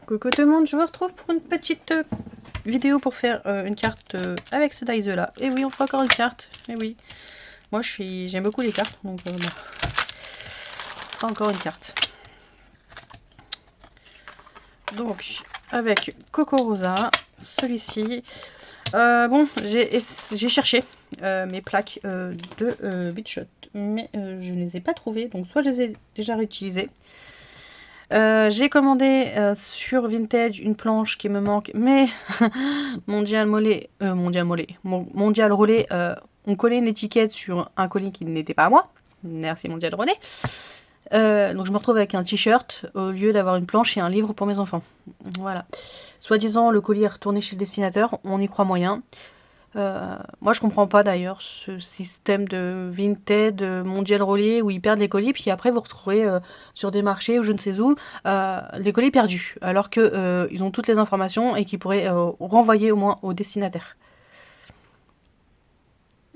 Coucou tout le monde, je vous retrouve pour une petite vidéo pour faire une carte avec ce dice là. Et oui, on fera encore une carte. Et oui, moi j'aime beaucoup les cartes, donc bon, on fera encore une carte. Donc avec Coco Rosa, celui-ci. Bon, j'ai cherché mes plaques de Beach Shot, mais je ne les ai pas trouvées, donc soit je les ai déjà réutilisées. J'ai commandé sur Vintage une planche qui me manque, mais Mondial Relais ont collé une étiquette sur un colis qui n'était pas à moi. Merci Mondial Relais. Donc je me retrouve avec un t-shirt au lieu d'avoir une planche et un livre pour mes enfants. Voilà. Soi-disant le colis est retourné chez le destinateur, on y croit moyen. Moi je comprends pas d'ailleurs ce système de Vinted, de Mondial Relais où ils perdent les colis puis après vous retrouvez sur des marchés ou je ne sais où les colis perdus alors que ils ont toutes les informations et qu'ils pourraient renvoyer au moins au destinataire.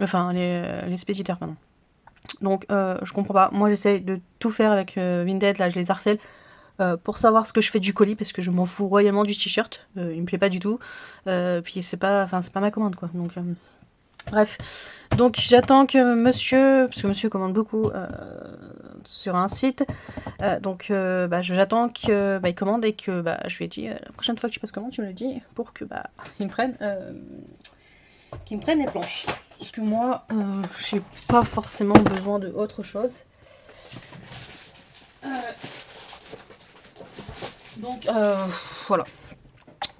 Enfin les spéditeurs pardon. Donc je comprends pas. Moi j'essaie de tout faire avec Vinted, là je les harcèle pour savoir ce que je fais du colis parce que je m'en fous royalement du t-shirt, il me plaît pas du tout. Puis c'est pas ma commande quoi. Donc bref, donc j'attends que monsieur, parce que monsieur commande beaucoup sur un site, j'attends que il commande et que je lui ai dit la prochaine fois que tu passes commande, tu me le dis pour que qu'il me prenne les planches. Parce que moi, j'ai pas forcément besoin de autre chose. Donc voilà.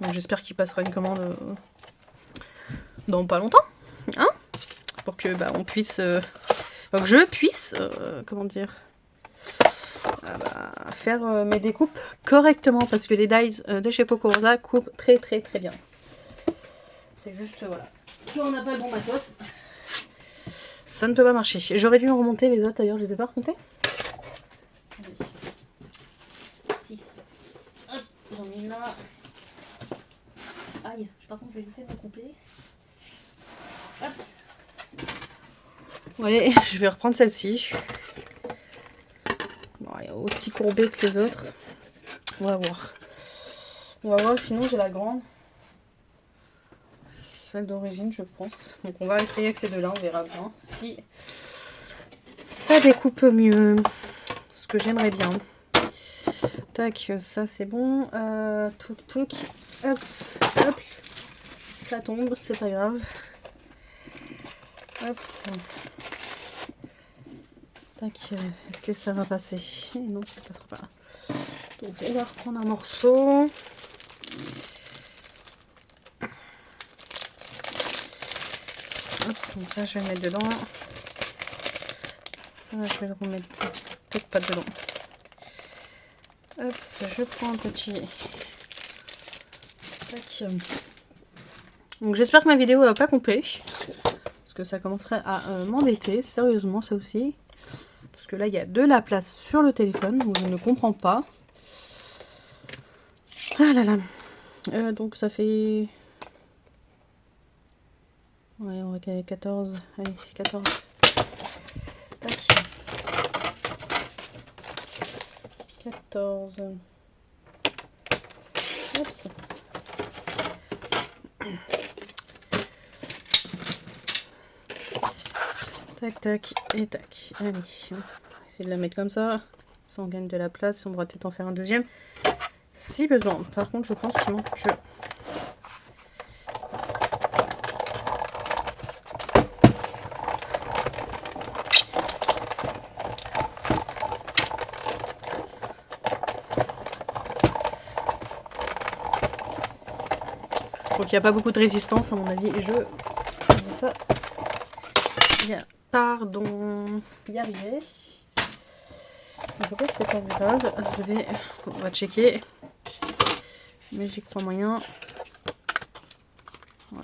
Donc j'espère qu'il passera une commande dans pas longtemps, hein, pour que on puisse, que je puisse, comment dire, faire mes découpes correctement parce que les dies de chez Coco Rosa coupent très bien. C'est juste voilà, quand on n'a pas le bon matos, ça ne peut pas marcher. J'aurais dû en remonter les autres d'ailleurs, je les ai pas remontés. Hop, j'en ai là. Aïe, par contre je vais éviter de me couper. Hop. Oui, je vais reprendre celle-ci. Bon, elle est aussi courbée que les autres. On va voir. Sinon j'ai la grande. Celle d'origine, je pense. Donc on va essayer avec ces deux-là, on verra bien si ça découpe mieux. Ce que j'aimerais bien. Tac, ça c'est bon. Hop, hop. Ça tombe, c'est pas grave. Hop. Tac, est-ce que ça va passer? Non, ça ne passera pas. Donc on va reprendre un morceau. Hop, donc ça je vais le mettre dedans. Ça je vais le remettre peut-être pas dedans. Hop, je prends un petit. Tac. Donc j'espère que ma vidéo va pas couper. Parce que ça commencerait à m'embêter, sérieusement ça aussi. Parce que là il y a de la place sur le téléphone, donc je ne comprends pas. Ah là là. Donc ça fait... Ouais, on va caler 14. Allez, 14. Tac. 14. Oups. Tac, tac et tac. Allez, on va essayer de la mettre comme ça. Ça on gagne de la place. On devra peut-être en faire un deuxième si besoin. Par contre, je pense qu'il manque que... Donc il n'y a pas beaucoup de résistance à mon avis. Je ne vais pas y arriver. Je crois que c'est pas grave. On va checker. Mais j'y crois moyen. Ouais.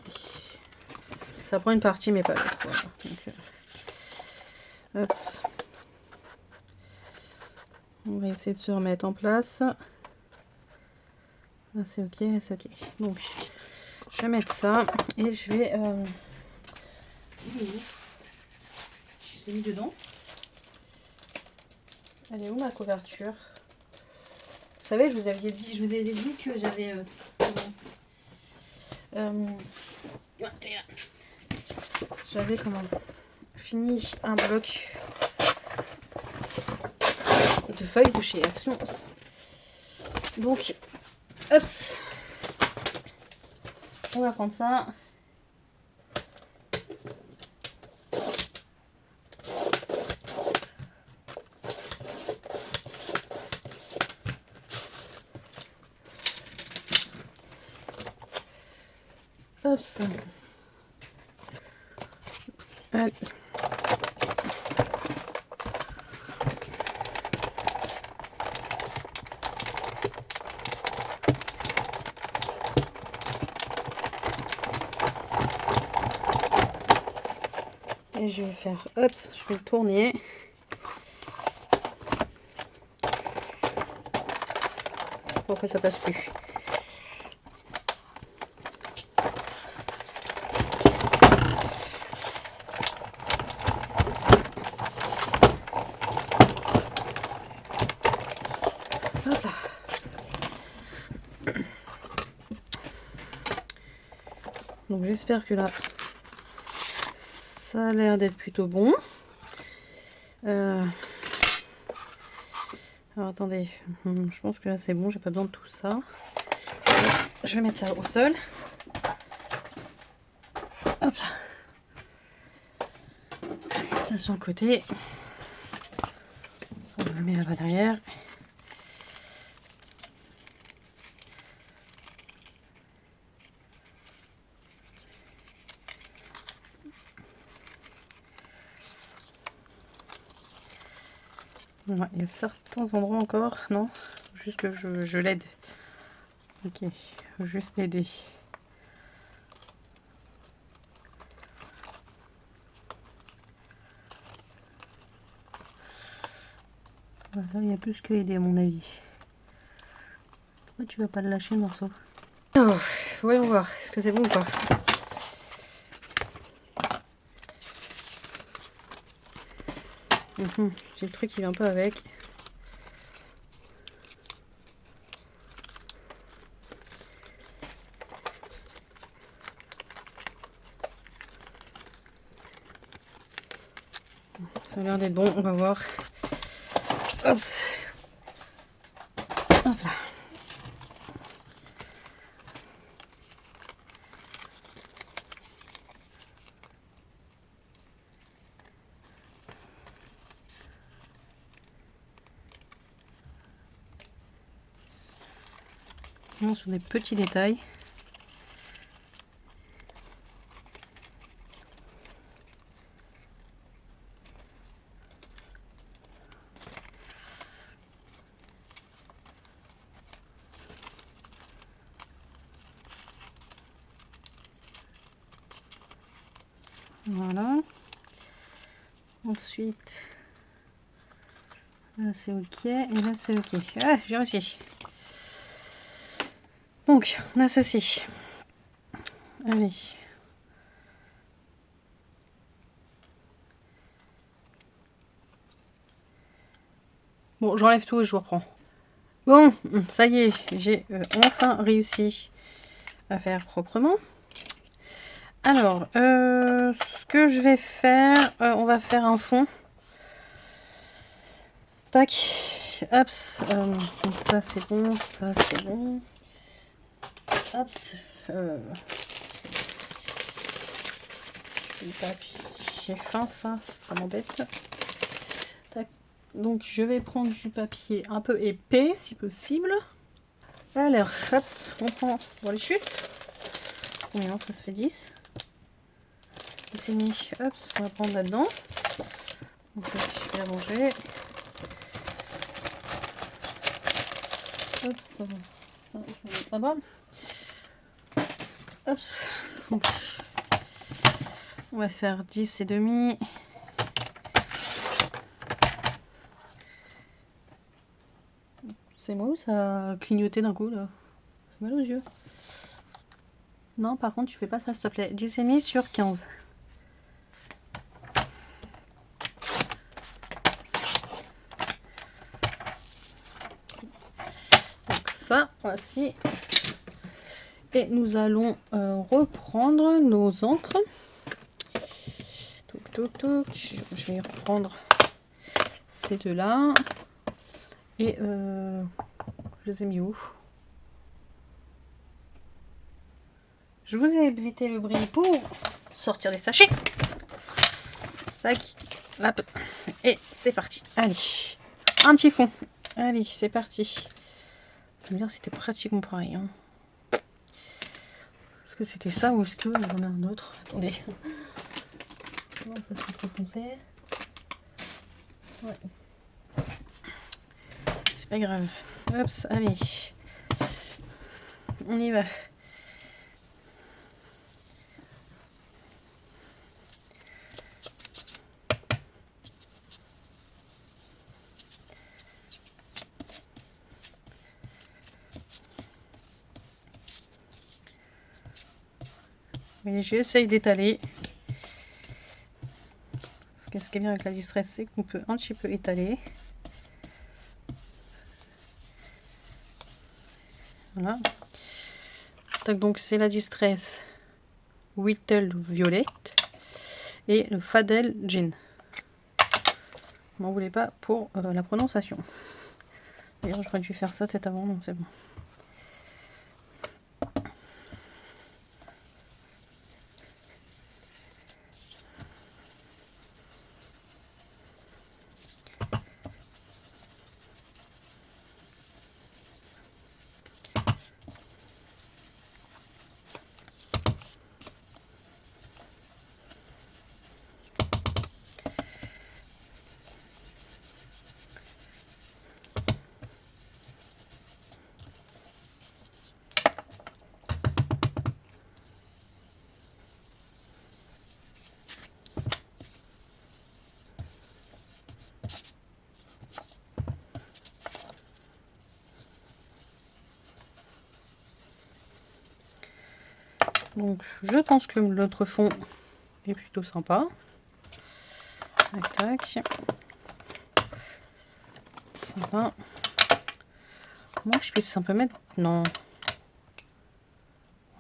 Ça prend une partie mais pas l'autre. Voilà. Donc, Hops. On va essayer de se remettre en place. Ah, c'est ok, c'est ok. Donc je vais mettre ça et je vais... Je l'ai mis dedans. Elle est où ma couverture? savez, je vous avais dit que j'avais fini un bloc de feuilles de chez Action. Donc, hop, on va prendre ça. Hop. Allez. Et je vais faire, hop, je vais le tourner. Après ça passe plus. Hop là. Donc j'espère que là, ça a l'air d'être plutôt bon. Alors attendez, je pense que là c'est bon, j'ai pas besoin de tout ça. Je vais mettre ça au sol. Hop là. Ça sur le côté. Ça, on le met là-bas derrière. Ouais, il y a certains endroits encore, non? Juste que je l'aide. Ok, faut juste l'aider. Voilà, il y a plus que aider à mon avis. Pourquoi tu vas pas le lâcher le morceau? Oh, voyons voir, est-ce que c'est bon ou pas? J'ai le truc qui vient pas avec. Ça a l'air d'être bon, on va voir. Hop. Hop là. Vraiment sur des petits détails. Voilà. Ensuite, là c'est ok et là c'est ok. Ah, j'ai réussi. Donc, on associe. Allez. Bon, j'enlève tout et je vous reprends. Bon, ça y est, j'ai enfin réussi à faire proprement. Alors, ce que je vais faire, on va faire un fond. Tac, hop, donc ça c'est bon, ça c'est bon. Hop, le papier fin, ça m'embête. Tac, donc je vais prendre du papier un peu épais si possible. Alors, hop, on prend pour les chutes. Combien ça se fait 10. C'est mis, hop, on va prendre là-dedans. Donc ça, je vais arranger. Hop, ça, je vais mettre là-bas. Hop, donc, on va se faire 10 et demi. C'est moi ou ça a clignoté d'un coup là? C'est mal aux yeux. Non, par contre, tu fais pas ça, s'il te plaît. 10 et demi sur 15. Voici. Et nous allons reprendre nos encres. Je vais reprendre ces deux-là. Et je les ai mis où? Je vous ai évité le bruit pour sortir les sachets. Tac, hop. Et c'est parti. Allez, un petit fond. Allez, c'est parti. Je veux dire, c'était pratiquement pareil. Hein. Est-ce que c'était ça ou est-ce que j'en ai un autre? Attendez. Non, ça c'est trop foncé. Ouais. C'est pas grave. Hop, allez. On y va. Et j'essaye d'étaler. Parce que ce qui est bien avec la distress, c'est qu'on peut un petit peu étaler. Voilà. Donc c'est la distress Whittle Violet et le Fadel Jean. M'en voulez pas pour la prononciation. D'ailleurs j'aurais dû faire ça peut-être avant, non c'est bon. Donc je pense que l'autre fond est plutôt sympa. Tac tac. Ça va. Moi je puisse un peu mettre. Non.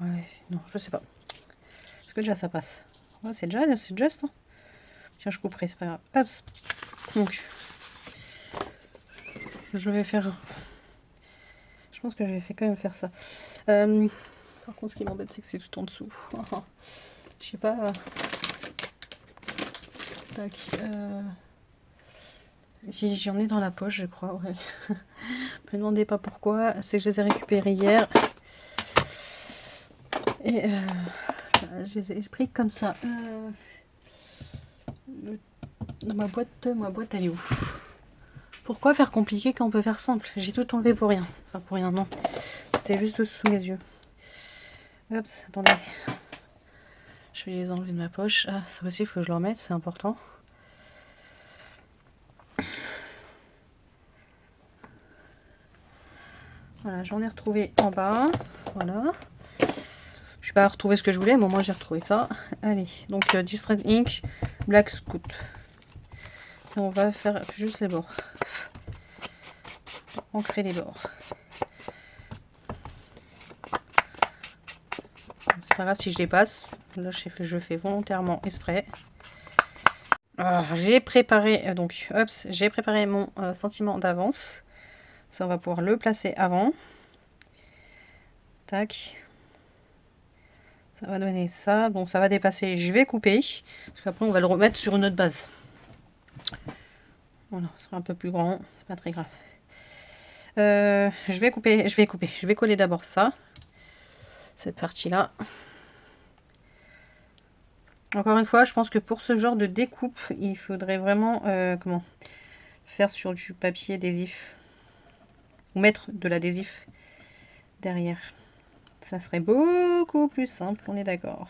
Ouais, non, je sais pas. Est-ce que déjà ça passe? Ouais, c'est juste. Hein. Tiens, je couperai, c'est pas grave. Hop. Donc je vais faire. Je pense que je vais quand même faire ça. Par contre, ce qui m'embête, c'est que c'est tout en dessous. Je sais pas. Tac. J'en ai dans la poche, je crois. Ouais. Me demandez pas pourquoi. C'est que je les ai récupérés hier. Et je les ai pris comme ça. Ma boîte, elle est où? Pourquoi faire compliqué quand on peut faire simple? J'ai tout enlevé pour rien. Enfin, pour rien, non. C'était juste sous mes yeux. Hop, attendez. Je vais les enlever de ma poche. Ah, ça aussi, il faut que je le remette, c'est important. Voilà, j'en ai retrouvé en bas. Voilà. Je vais pas retrouver ce que je voulais, mais au moins j'ai retrouvé ça. Allez, donc Distress Ink, Black Scout. Et on va faire juste les bords. Ancrer les bords. C'est pas grave si je les passe. Là, je fais volontairement exprès. J'ai préparé j'ai préparé mon sentiment d'avance. Ça, on va pouvoir le placer avant. Tac. Ça va donner ça. Donc ça va dépasser. Je vais couper. Parce qu'après, on va le remettre sur une autre base. Voilà, ce sera un peu plus grand. C'est pas très grave. Je vais couper. Je vais coller d'abord ça. Cette partie-là. Encore une fois, je pense que pour ce genre de découpe, il faudrait vraiment faire sur du papier adhésif. Ou mettre de l'adhésif derrière. Ça serait beaucoup plus simple, on est d'accord.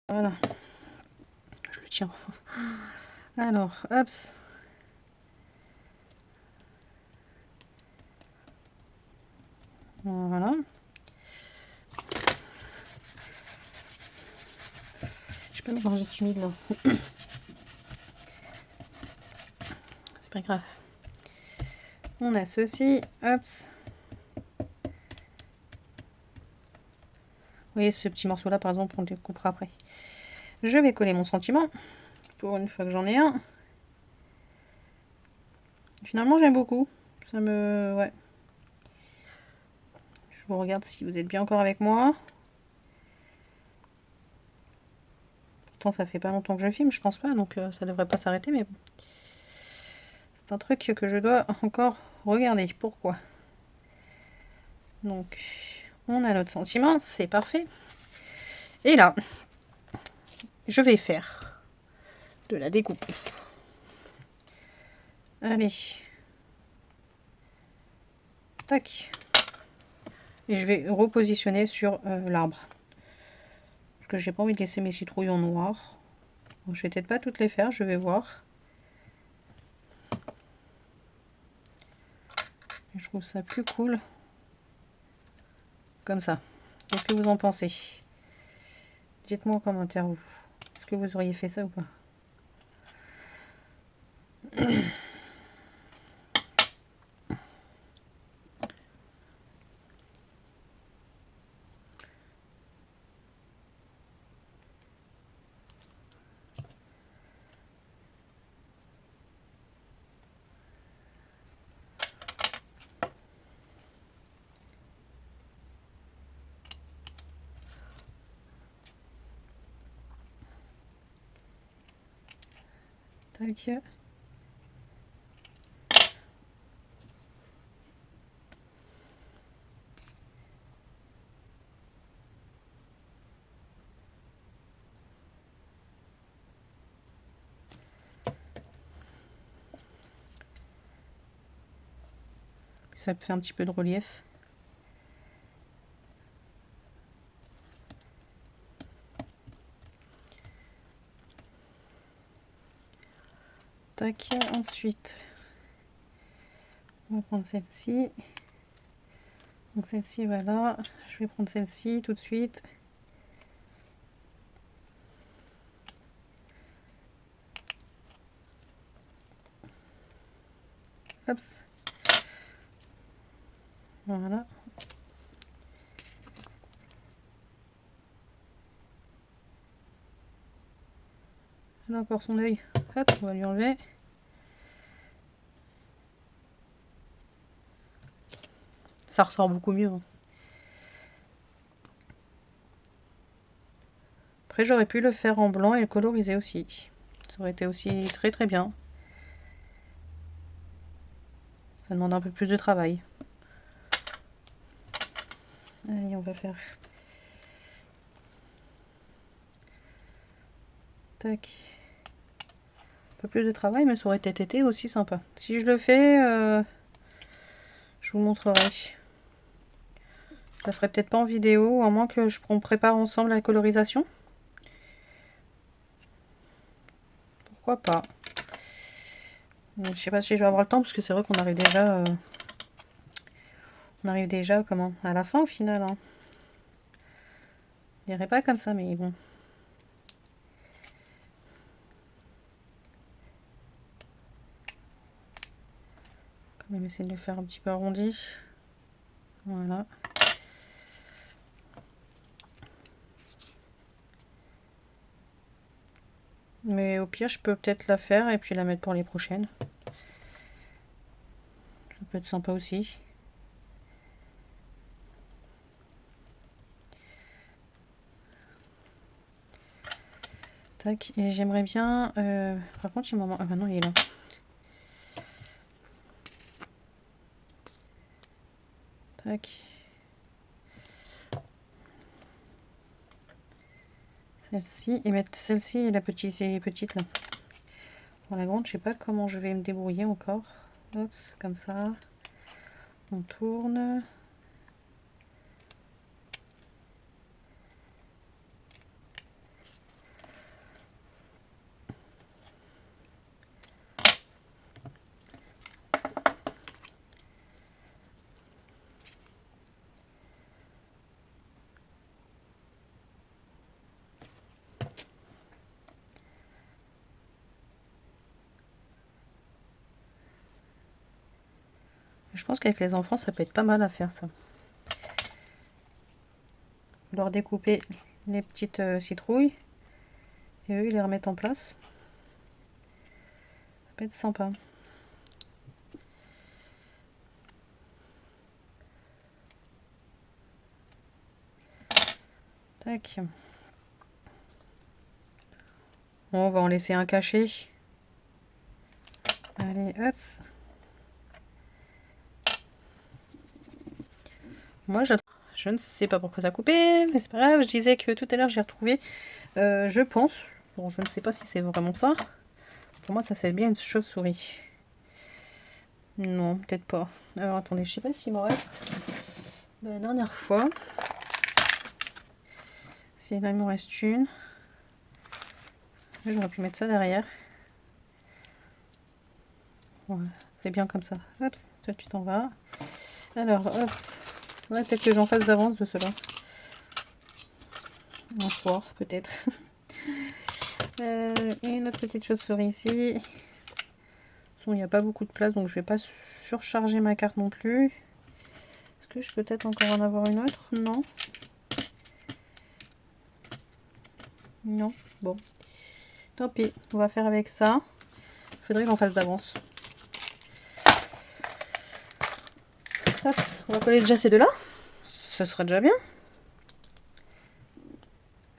Voilà. Je le tiens. Alors, hop. Voilà. peux me ranger humide là. C'est pas grave. On a ceci, hop. Vous voyez ce petit morceau là par exemple, on le découpera après. Je vais coller mon sentiment, pour une fois que j'en ai un. Finalement j'aime beaucoup, ça me... ouais. Je vous regarde si vous êtes bien encore avec moi. Pourtant ça fait pas longtemps que je filme, je pense pas, donc ça devrait pas s'arrêter, mais bon. C'est un truc que je dois encore regarder. Pourquoi? Donc, on a notre sentiment, c'est parfait. Et là, je vais faire de la découpe. Allez. Tac. Et je vais repositionner sur l'arbre. Parce que j'ai pas envie de laisser mes citrouilles en noir. Bon, je vais peut-être pas toutes les faire, je vais voir. Je trouve ça plus cool. Comme ça. Qu'est-ce que vous en pensez? Dites-moi en commentaire, vous. Est-ce que vous auriez fait ça ou pas? Tac. Ça fait un petit peu de relief. Tac, ensuite, on va prendre celle-ci. Donc celle-ci, voilà. Je vais prendre celle-ci tout de suite. Hop. Voilà. Elle a encore son œil. Hop, on va lui enlever. Ça ressort beaucoup mieux. Hein. Après, j'aurais pu le faire en blanc et le coloriser aussi. Ça aurait été aussi très très bien. Ça demande un peu plus de travail. Allez, on va faire... Tac. Un peu plus de travail, mais ça aurait été aussi sympa. Si je le fais, je vous montrerai. Je la ferai peut-être pas en vidéo, à moins que on prépare ensemble la colorisation. Pourquoi pas? Je sais pas si je vais avoir le temps, parce que c'est vrai qu'on arrive déjà... on arrive déjà, comment? À la fin au final. Hein. Je dirais pas comme ça, mais bon. Quand même essayer de le faire un petit peu arrondi. Voilà. Mais au pire, je peux peut-être la faire et puis la mettre pour les prochaines. Ça peut être sympa aussi. Tac, et j'aimerais bien... par contre, il m'en manque... Ah bah non, il est là. Tac. Celle-ci, et mettre celle-ci et la petite, là. Pour la grande, je sais pas comment je vais me débrouiller encore. Hop, comme ça. On tourne. Je pense qu'avec les enfants, ça peut être pas mal à faire ça. Leur découper les petites citrouilles et eux, ils les remettent en place. Ça peut être sympa. Tac. Bon, on va en laisser un caché. Allez, hop. Moi, je ne sais pas pourquoi ça a coupé, mais c'est pas grave. Je disais que tout à l'heure, j'ai retrouvé, je pense, bon, je ne sais pas si c'est vraiment ça. Pour moi, ça c'est bien une chauve-souris. Non, peut-être pas. Alors, attendez, je sais pas s'il m'en reste. La dernière fois. Si là, il m'en reste une. J'aurais pu mettre ça derrière. Ouais, c'est bien comme ça. Hop, toi tu t'en vas. Alors, hop. Ouais, peut-être que j'en fasse d'avance de cela. Un soir, peut-être. Une autre petite chauve-souris ici. De toute façon, il n'y a pas beaucoup de place, donc je vais pas surcharger ma carte non plus. Est-ce que je peux peut-être encore en avoir une autre? Non. Non. Bon. Tant pis, on va faire avec ça. Il faudrait qu'on fasse d'avance. Hop, on va coller déjà ces deux-là. Ça sera déjà bien.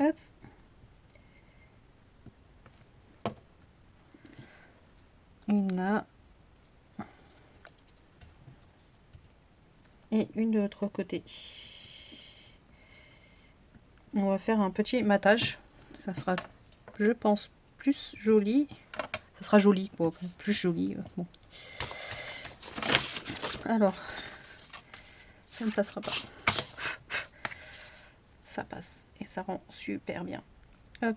Hop. Une là. Et une de l'autre côté. On va faire un petit matage. Ça sera, je pense, plus joli. Ça sera joli, quoi. Plus joli. Bon. Alors, ça ne passera pas. Ça passe. Et ça rend super bien. Hop.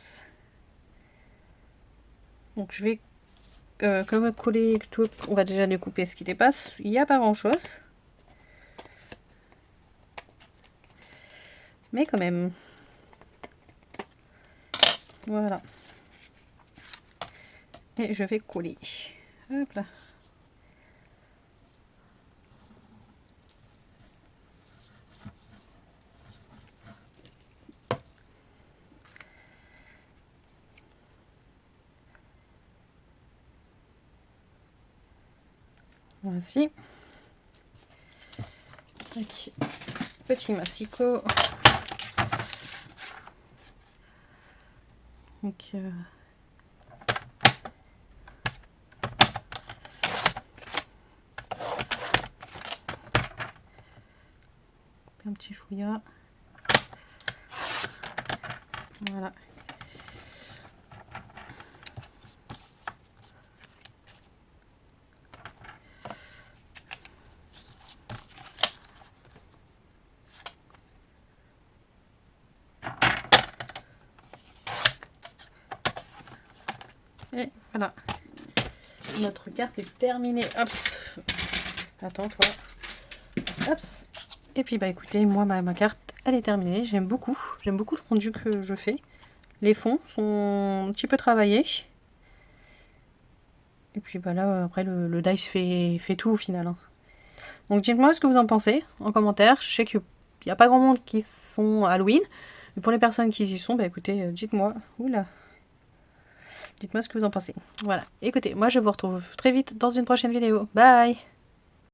Donc, je vais comme coller tout. On va déjà découper ce qui dépasse. Il n'y a pas grand chose. Mais quand même. Voilà. Et je vais coller. Hop là. Voici. Tac. Petit massicot. Donc, un petit fouillat. Voilà. Et voilà. Notre carte est terminée. Hop. Attends, toi. Hop. Et puis, bah écoutez, moi, ma carte, elle est terminée. J'aime beaucoup. J'aime beaucoup le rendu que je fais. Les fonds sont un petit peu travaillés. Et puis, bah là, après, le dice fait tout au final. Hein. Donc, dites-moi ce que vous en pensez en commentaire. Je sais qu'il n'y a pas grand monde qui sont Halloween. Mais pour les personnes qui y sont, bah écoutez, dites-moi. Oula. Dites-moi ce que vous en pensez. Voilà. Écoutez, moi je vous retrouve très vite dans une prochaine vidéo. Bye!